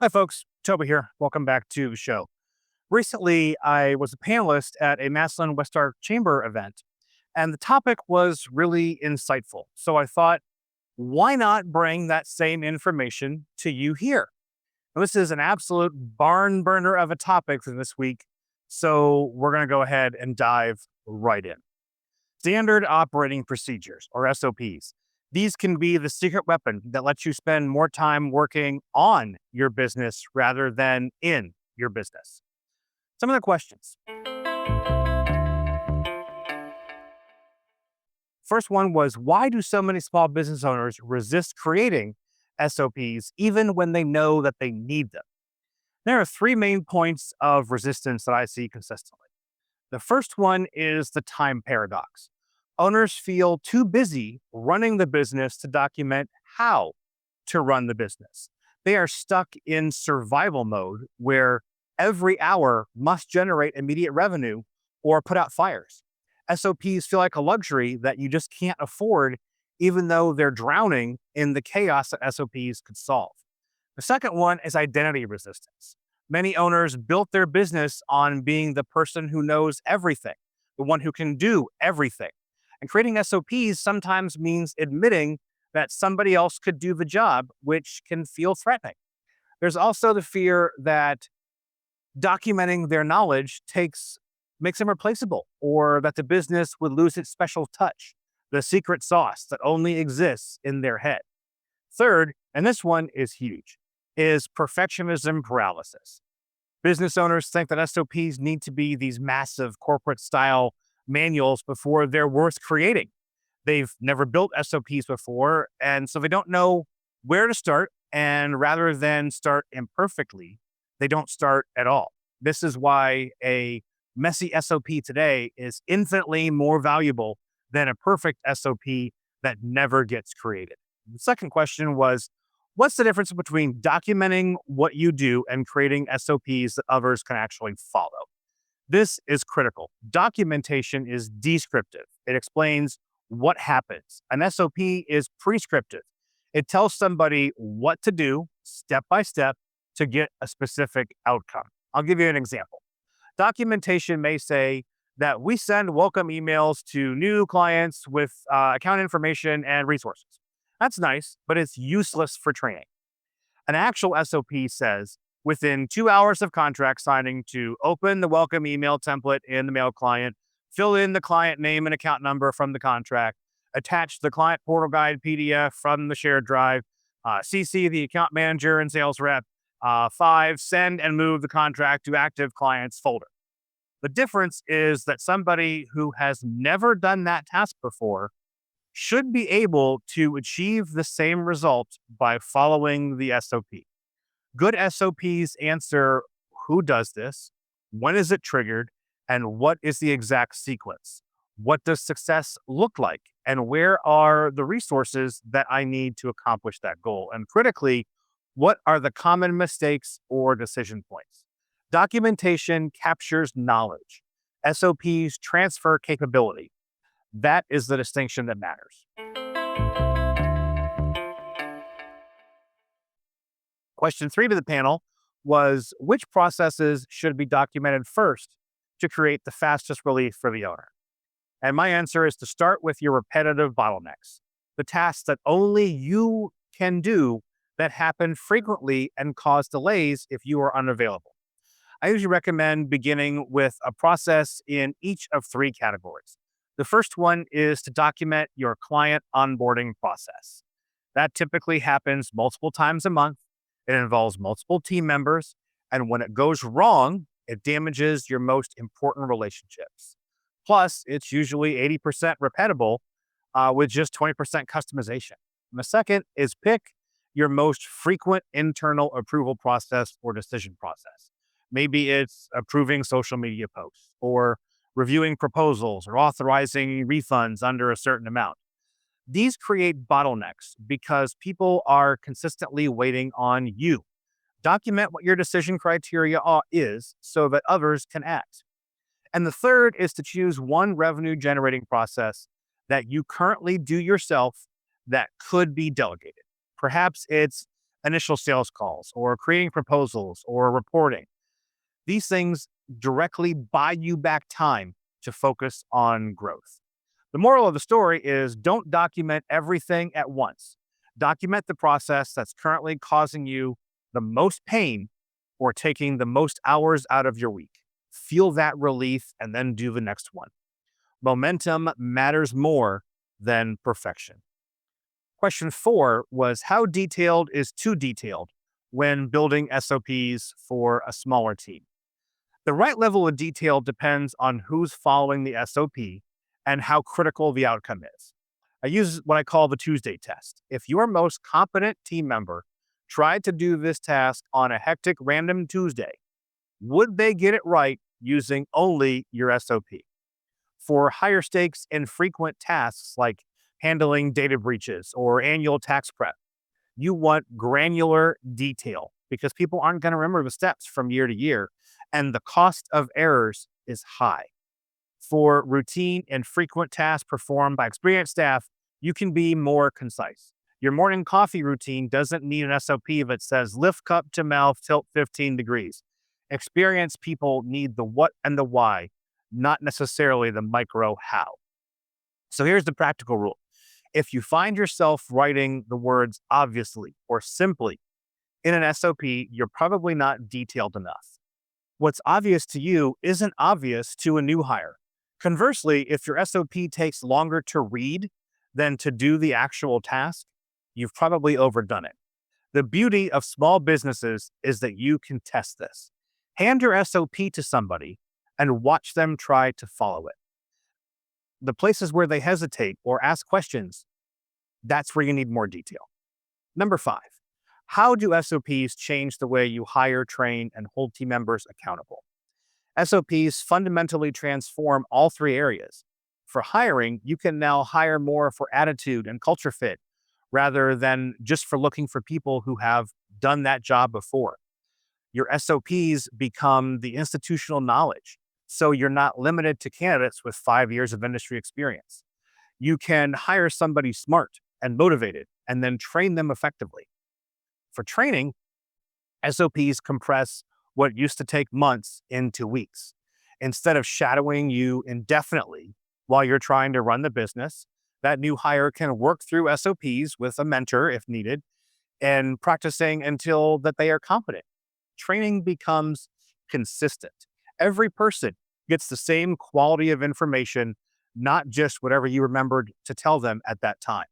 Hi, folks. Toby here. Welcome back to the show. Recently, I was a panelist at a Maslin West Arc Chamber event, and the topic was really insightful. So I thought, why not bring that same information to you here? Now, this is an absolute barn burner of a topic for this week. So we're going to go ahead and dive right in. Standard operating procedures, or SOPs. These can be the secret weapon that lets you spend more time working on your business rather than in your business. Some of the questions. First one was, why do so many small business owners resist creating SOPs even when they know that they need them? There are three main points of resistance that I see consistently. The first one is the time paradox. Owners feel too busy running the business to document how to run the business. They are stuck in survival mode where every hour must generate immediate revenue or put out fires. SOPs feel like a luxury that you just can't afford, even though they're drowning in the chaos that SOPs could solve. The second one is identity resistance. Many owners built their business on being the person who knows everything, the one who can do everything. And creating SOPs sometimes means admitting that somebody else could do the job, which can feel threatening. There's also the fear that documenting their knowledge makes them replaceable, or that the business would lose its special touch, the secret sauce that only exists in their head. Third, and this one is huge, is perfectionism paralysis. Business owners think that SOPs need to be these massive corporate style manuals before they're worth creating. They've never built SOPs before, and so they don't know where to start. And rather than start imperfectly, they don't start at all. This is why a messy SOP today is infinitely more valuable than a perfect SOP that never gets created. The second question was, what's the difference between documenting what you do and creating SOPs that others can actually follow? This is critical. Documentation is descriptive. It explains what happens. An SOP is prescriptive. It tells somebody what to do step by step to get a specific outcome. I'll give you an example. Documentation may say that we send welcome emails to new clients with account information and resources. That's nice, but it's useless for training. An actual SOP says within 2 hours of contract signing to open the welcome email template in the mail client, fill in the client name and account number from the contract, attach the client portal guide PDF from the shared drive, CC the account manager and sales rep. Five, send and move the contract to active clients folder. The difference is that somebody who has never done that task before should be able to achieve the same result by following the SOP. Good SOPs answer who does this, when is it triggered, and what is the exact sequence. What does success look like? And where are the resources that I need to accomplish that goal? And critically, what are the common mistakes or decision points? Documentation captures knowledge. SOPs transfer capability. That is the distinction that matters. Question three to the panel was, which processes should be documented first to create the fastest relief for the owner? And my answer is to start with your repetitive bottlenecks, the tasks that only you can do that happen frequently and cause delays if you are unavailable. I usually recommend beginning with a process in each of three categories. The first one is to document your client onboarding process. That typically happens multiple times a month. It involves multiple team members. And when it goes wrong, it damages your most important relationships. Plus, it's usually 80% repeatable with just 20% customization. And the second is pick your most frequent internal approval process or decision process. Maybe it's approving social media posts or reviewing proposals or authorizing refunds under a certain amount. These create bottlenecks because people are consistently waiting on you. Document what your decision criteria is so that others can act. And the third is to choose one revenue generating process that you currently do yourself that could be delegated. Perhaps it's initial sales calls or creating proposals or reporting. These things directly buy you back time to focus on growth. The moral of the story is don't document everything at once. Document the process that's currently causing you the most pain or taking the most hours out of your week. Feel that relief and then do the next one. Momentum matters more than perfection. Question 4 was how detailed is too detailed when building SOPs for a smaller team? The right level of detail depends on who's following the SOP and how critical the outcome is. I use what I call the Tuesday test. If your most competent team member tried to do this task on a hectic random Tuesday, would they get it right using only your SOP? For higher stakes and frequent tasks like handling data breaches or annual tax prep, you want granular detail because people aren't going to remember the steps from year to year, and the cost of errors is high. For routine and frequent tasks performed by experienced staff, you can be more concise. Your morning coffee routine doesn't need an SOP that says lift cup to mouth, tilt 15 degrees. Experienced people need the what and the why, not necessarily the micro how. So here's the practical rule. If you find yourself writing the words obviously or simply in an SOP, you're probably not detailed enough. What's obvious to you isn't obvious to a new hire. Conversely, if your SOP takes longer to read than to do the actual task, you've probably overdone it. The beauty of small businesses is that you can test this. Hand your SOP to somebody and watch them try to follow it. The places where they hesitate or ask questions, that's where you need more detail. Number 5, how do SOPs change the way you hire, train, and hold team members accountable? SOPs fundamentally transform all 3 areas. For hiring, you can now hire more for attitude and culture fit rather than just for looking for people who have done that job before. Your SOPs become the institutional knowledge, so you're not limited to candidates with 5 years of industry experience. You can hire somebody smart and motivated and then train them effectively. For training, SOPs compress what used to take months into weeks. Instead of shadowing you indefinitely while you're trying to run the business, that new hire can work through SOPs with a mentor if needed and practicing until that they are competent. Training becomes consistent. Every person gets the same quality of information, not just whatever you remembered to tell them at that time.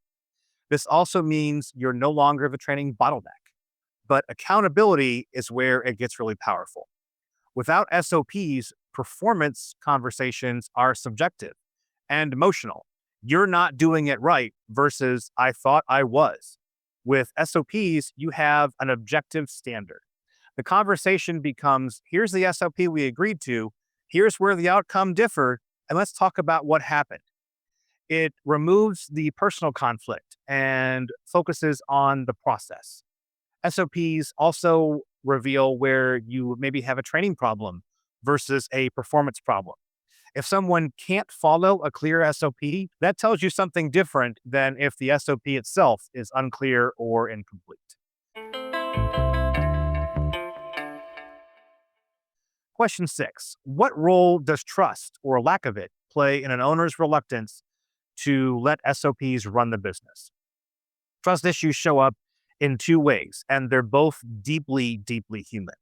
This also means you're no longer the training bottleneck, but accountability is where it gets really powerful. Without SOPs, performance conversations are subjective and emotional. You're not doing it right versus I thought I was. With SOPs, you have an objective standard. The conversation becomes here's the SOP we agreed to, here's where the outcome differed, and let's talk about what happened. It removes the personal conflict and focuses on the process. SOPs also reveal where you maybe have a training problem versus a performance problem. If someone can't follow a clear SOP, that tells you something different than if the SOP itself is unclear or incomplete. Question 6, what role does trust or lack of it play in an owner's reluctance to let SOPs run the business? Trust issues show up in 2 ways, and they're both deeply, deeply human.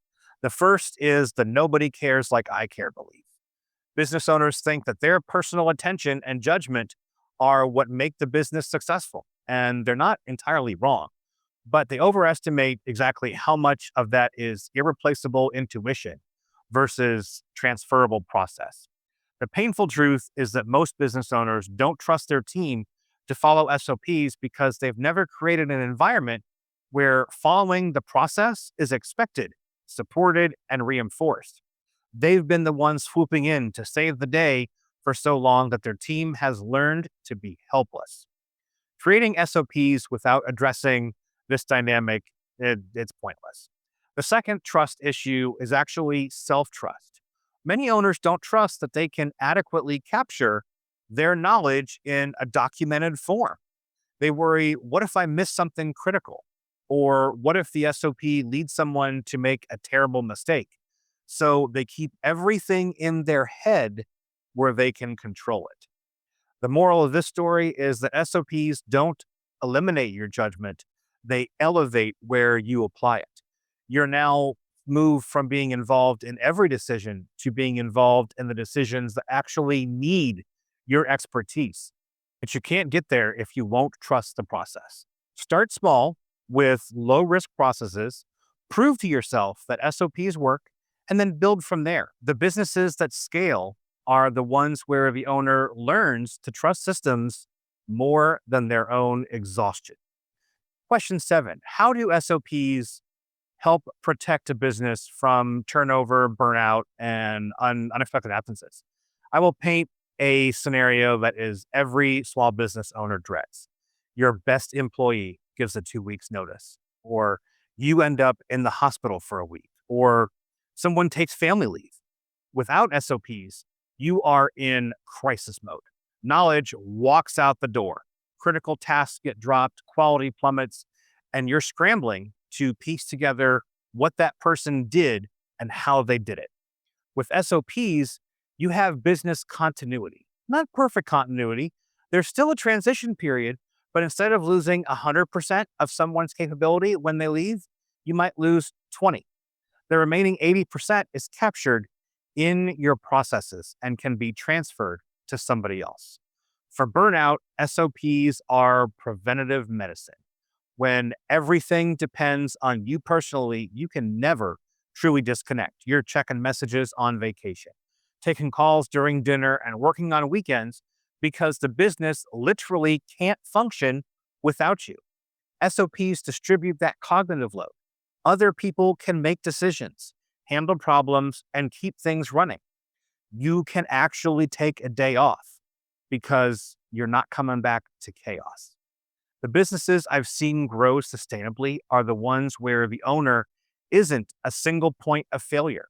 The first is the nobody cares like I care belief. Business owners think that their personal attention and judgment are what make the business successful, and they're not entirely wrong, but they overestimate exactly how much of that is irreplaceable intuition versus transferable process. The painful truth is that most business owners don't trust their team to follow SOPs because they've never created an environment where following the process is expected, supported, and reinforced. They've been the ones swooping in to save the day for so long that their team has learned to be helpless. Creating SOPs without addressing this dynamic, it's pointless. The second trust issue is actually self-trust. Many owners don't trust that they can adequately capture their knowledge in a documented form. They worry, what if I miss something critical? Or what if the SOP leads someone to make a terrible mistake? So they keep everything in their head where they can control it. The moral of this story is that SOPs don't eliminate your judgment, they elevate where you apply it. You're now moved from being involved in every decision to being involved in the decisions that actually need your expertise. But you can't get there if you won't trust the process. Start small with low risk processes, prove to yourself that SOPs work, and then build from there. The businesses that scale are the ones where the owner learns to trust systems more than their own exhaustion. Question 7. How do SOPs help protect a business from turnover, burnout, and unexpected absences? I will paint a scenario that is every small business owner dreads. Your best employee gives a 2 weeks notice, or you end up in the hospital for a week, or someone takes family leave. Without SOPs, you are in crisis mode. Knowledge walks out the door. Critical tasks get dropped, quality plummets, and you're scrambling to piece together what that person did and how they did it. With SOPs, you have business continuity. Not perfect continuity. There's still a transition period, but instead of losing 100% of someone's capability when they leave, you might lose 20. The remaining 80% is captured in your processes and can be transferred to somebody else. For burnout, SOPs are preventative medicine. When everything depends on you personally, you can never truly disconnect. You're checking messages on vacation, taking calls during dinner, and working on weekends because the business literally can't function without you. SOPs distribute that cognitive load. Other people can make decisions, handle problems, and keep things running. You can actually take a day off because you're not coming back to chaos. The businesses I've seen grow sustainably are the ones where the owner isn't a single point of failure.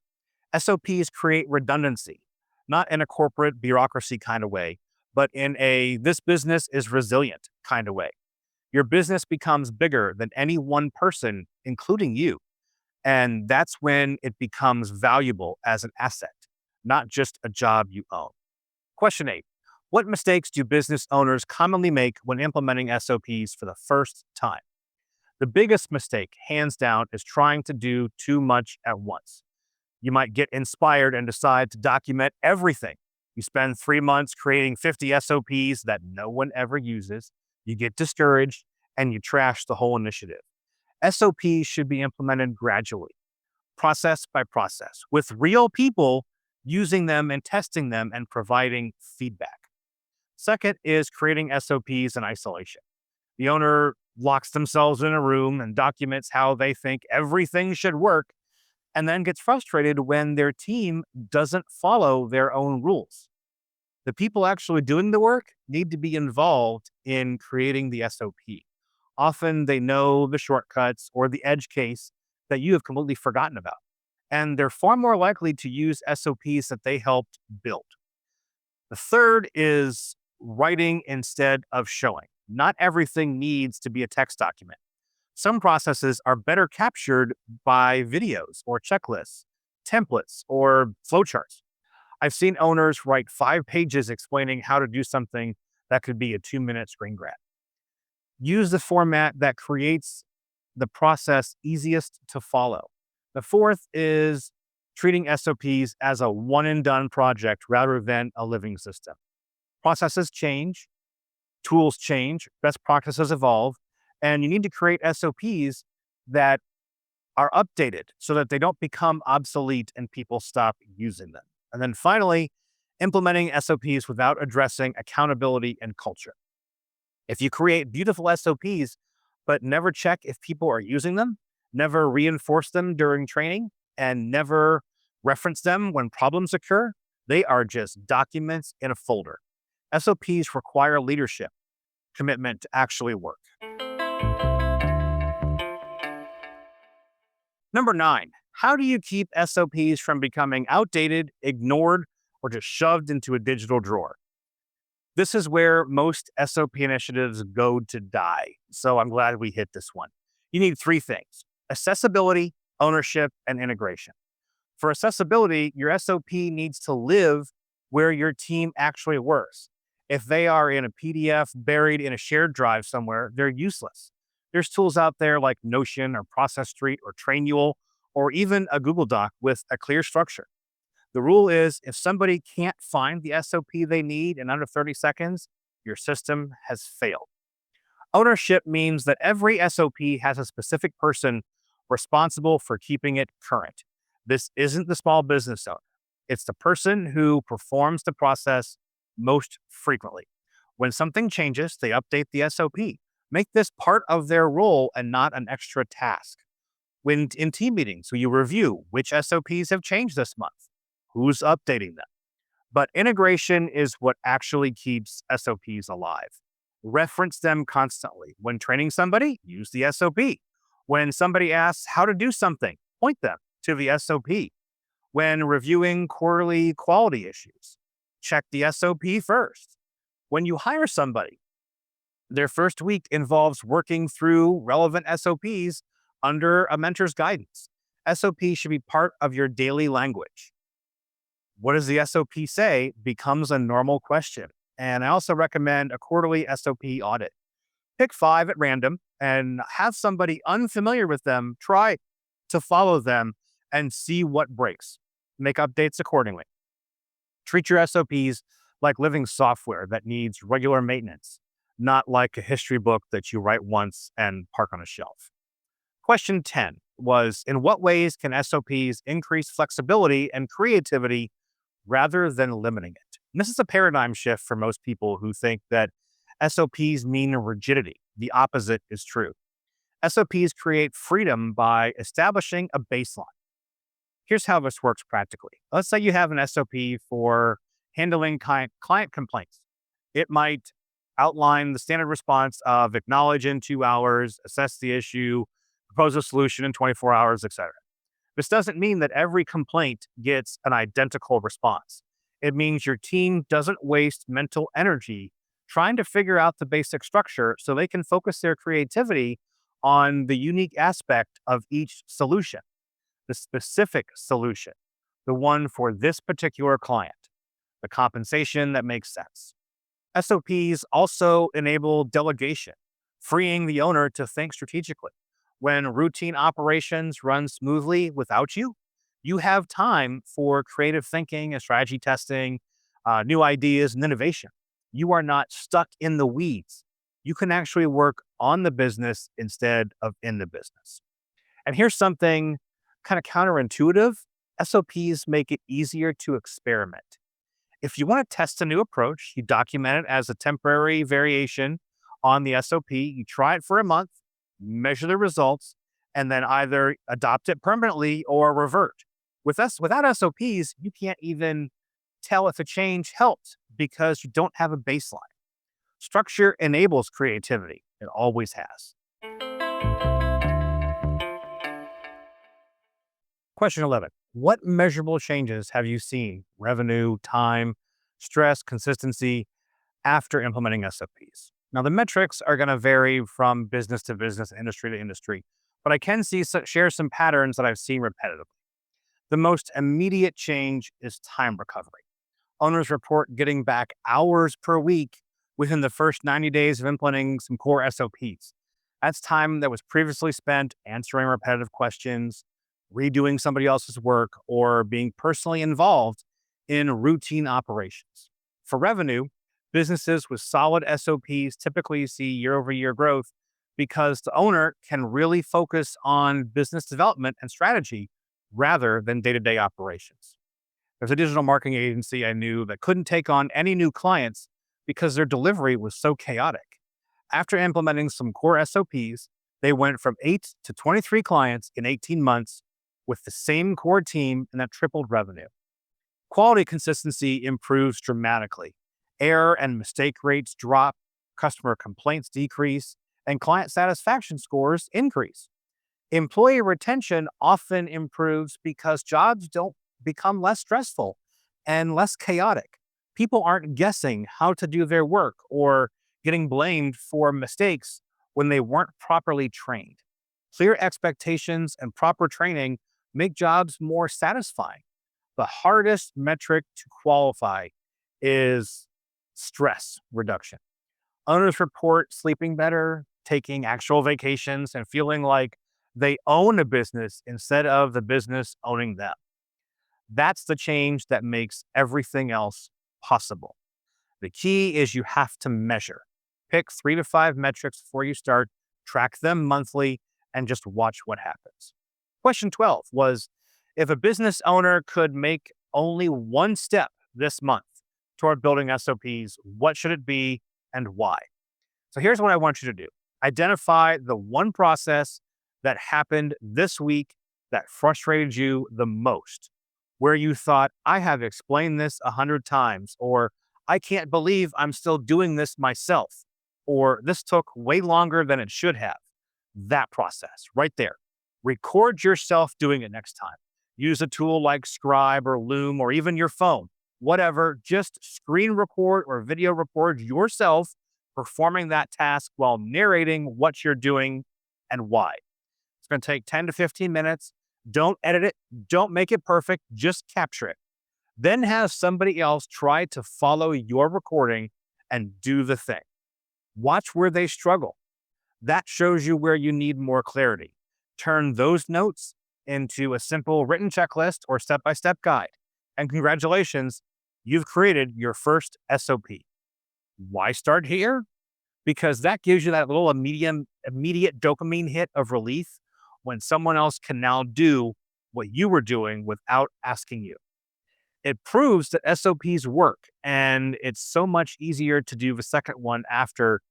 SOPs create redundancy, not in a corporate bureaucracy kind of way, but in a this business is resilient kind of way. Your business becomes bigger than any one person, including you. And that's when it becomes valuable as an asset, not just a job you own. Question 8. What mistakes do business owners commonly make when implementing SOPs for the first time? The biggest mistake, hands down, is trying to do too much at once. You might get inspired and decide to document everything. You spend 3 months creating 50 SOPs that no one ever uses. You get discouraged and you trash the whole initiative. SOPs should be implemented gradually, process by process, with real people using them and testing them and providing feedback. Second is creating SOPs in isolation. The owner locks themselves in a room and documents how they think everything should work, and then gets frustrated when their team doesn't follow their own rules. The people actually doing the work need to be involved in creating the SOP. Often they know the shortcuts or the edge case that you have completely forgotten about. And they're far more likely to use SOPs that they helped build. The third is writing instead of showing. Not everything needs to be a text document. Some processes are better captured by videos or checklists, templates, or flowcharts. I've seen owners write 5 pages explaining how to do something that could be a 2-minute screen grab. Use the format that creates the process easiest to follow. The fourth is treating SOPs as a one and done project rather than a living system. Processes change, tools change, best practices evolve, and you need to create SOPs that are updated so that they don't become obsolete and people stop using them. And then finally, implementing SOPs without addressing accountability and culture. If you create beautiful SOPs, but never check if people are using them, never reinforce them during training, and never reference them when problems occur, they are just documents in a folder. SOPs require leadership, commitment to actually work. Number 9, how do you keep SOPs from becoming outdated, ignored, or just shoved into a digital drawer? This is where most SOP initiatives go to die. So I'm glad we hit this one. You need three things: accessibility, ownership, and integration. For accessibility, your SOP needs to live where your team actually works. If they are in a PDF buried in a shared drive somewhere, they're useless. There's tools out there like Notion or Process Street or Trainual or even a Google Doc with a clear structure. The rule is if somebody can't find the SOP they need in under 30 seconds, your system has failed. Ownership means that every SOP has a specific person responsible for keeping it current. This isn't the small business owner, it's the person who performs the process most frequently. When something changes, they update the SOP. Make this part of their role and not an extra task. When in team meetings, so you review which SOPs have changed this month, who's updating them. But integration is what actually keeps SOPs alive. Reference them constantly. When training somebody, use the SOP. When somebody asks how to do something, point them to the SOP. When reviewing quarterly quality issues, check the SOP first. When you hire somebody, their first week involves working through relevant SOPs under a mentor's guidance. SOP should be part of your daily language. What does the SOP say becomes a normal question. And I also recommend a quarterly SOP audit. Pick 5 at random and have somebody unfamiliar with them try to follow them and see what breaks. Make updates accordingly. Treat your SOPs like living software that needs regular maintenance, not like a history book that you write once and park on a shelf. Question 10 was, in what ways can SOPs increase flexibility and creativity rather than limiting it? And this is a paradigm shift for most people who think that SOPs mean rigidity. The opposite is true. SOPs create freedom by establishing a baseline. Here's how this works practically. Let's say you have an SOP for handling client complaints. It might outline the standard response of acknowledge in 2 hours, assess the issue, propose a solution in 24 hours, etc. This doesn't mean that every complaint gets an identical response. It means your team doesn't waste mental energy trying to figure out the basic structure so they can focus their creativity on the unique aspect of each solution, the specific solution, the one for this particular client, the compensation that makes sense. SOPs also enable delegation, freeing the owner to think strategically. When routine operations run smoothly without you, you have time for creative thinking and strategy testing, new ideas and innovation. You are not stuck in the weeds. You can actually work on the business instead of in the business. And here's something kind of counterintuitive. SOPs make it easier to experiment. If you want to test a new approach, you document it as a temporary variation on the SOP. You try it for a month, measure the results, and then either adopt it permanently or revert. Without SOPs, you can't even tell if a change helped because you don't have a baseline. Structure enables creativity. It always has. Question 11. What measurable changes have you seen? Revenue, time, stress, consistency after implementing SOPs? Now, the metrics are going to vary from business to business, industry to industry, but I can share some patterns that I've seen repetitively. The most immediate change is time recovery. Owners report getting back hours per week within the first 90 days of implementing some core SOPs. That's time that was previously spent answering repetitive questions, redoing somebody else's work, or being personally involved in routine operations. For revenue, businesses with solid SOPs typically see year over year growth because the owner can really focus on business development and strategy rather than day to day operations. There's a digital marketing agency I knew that couldn't take on any new clients because their delivery was so chaotic. After implementing some core SOPs, they went from 8 to 23 clients in 18 months with the same core team, and that tripled revenue. Quality consistency improves dramatically. Error and mistake rates drop, customer complaints decrease, and client satisfaction scores increase. Employee retention often improves because jobs don't become less stressful and less chaotic. People aren't guessing how to do their work or getting blamed for mistakes when they weren't properly trained. Clear expectations and proper training make jobs more satisfying. The hardest metric to qualify is stress reduction. Owners report sleeping better, taking actual vacations, and feeling like they own a business instead of the business owning them. That's the change that makes everything else possible. The key is you have to measure. Pick 3 to 5 metrics before you start, track them monthly, and just watch what happens. Question 12 was, if a business owner could make only one step this month toward building SOPs, what should it be and why? So here's what I want you to do. Identify the one process that happened this week that frustrated you the most, where you thought, I have explained this 100 times, or I can't believe I'm still doing this myself, or this took way longer than it should have. That process right there. Record yourself doing it next time. Use a tool like Scribe or Loom or even your phone, whatever. Just screen record or video record yourself performing that task while narrating what you're doing and why. It's going to take 10 to 15 minutes. Don't edit it. Don't make it perfect. Just capture it. Then have somebody else try to follow your recording and do the thing. Watch where they struggle. That shows you where you need more clarity. Turn those notes into a simple written checklist or step-by-step guide. And congratulations, you've created your first SOP. Why start here? Because that gives you that little immediate dopamine hit of relief when someone else can now do what you were doing without asking you. It proves that SOPs work, and it's so much easier to do the second one after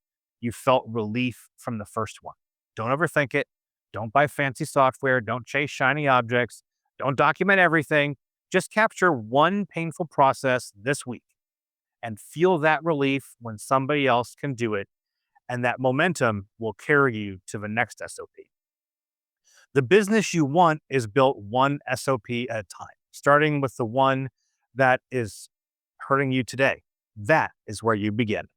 you felt relief from the first one. Don't overthink it. Don't buy fancy software. Don't chase shiny objects. Don't document everything. Just capture one painful process this week and feel that relief when somebody else can do it. And that momentum will carry you to the next SOP. The business you want is built one SOP at a time, starting with the one that is hurting you today. That is where you begin.